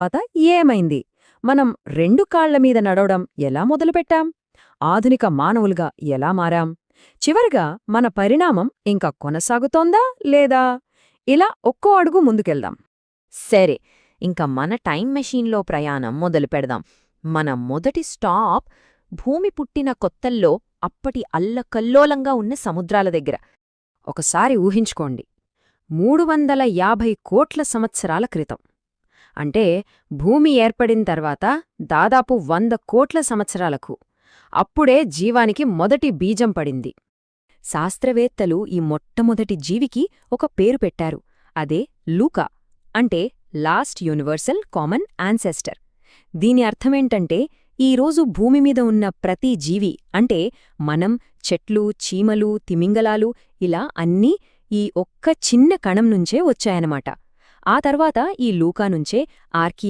తర్వాత ఏమైంది? మనం రెండు కాళ్ల మీద నడవడం ఎలా మొదలుపెట్టాం? ఆధునిక మానవులుగా ఎలా మారాం? చివరిగా మన పరిణామం ఇంకా కొనసాగుతోందా లేదా? ఇలా ఒక్కో అడుగు ముందుకెళ్దాం. సరే, ఇంక మన టైం మెషీన్లో ప్రయాణం మొదలు పెడదాం. మన మొదటి స్టాప్ భూమి పుట్టిన కొత్తల్లో అప్పటి అల్లకల్లోలంగా ఉన్న సముద్రాల దగ్గర. ఒకసారి ఊహించుకోండి, 350 కోట్ల సంవత్సరాల క్రితం. అంటే భూమి ఏర్పడిన తర్వాత దాదాపు 100 కోట్ల సంవత్సరాలకు అప్పుడే జీవానికి మొదటి బీజం పడింది. శాస్త్రవేత్తలు ఈ మొట్టమొదటి జీవికి ఒక పేరు పెట్టారు. అదే లూకా, అంటే లాస్ట్ యూనివర్సల్ కామన్ యాన్సెస్టర్. దీని అర్థమేంటంటే ఈరోజు భూమిమీద ఉన్న ప్రతి జీవి, అంటే మనం, చెట్లు, చీమలు, తిమింగలాలు, ఇలా అన్నీ ఈ ఒక్క చిన్న కణం నుంచే వచ్చాయనమాట. ఆ తర్వాత ఈ లూకా నుంచే ఆర్కీ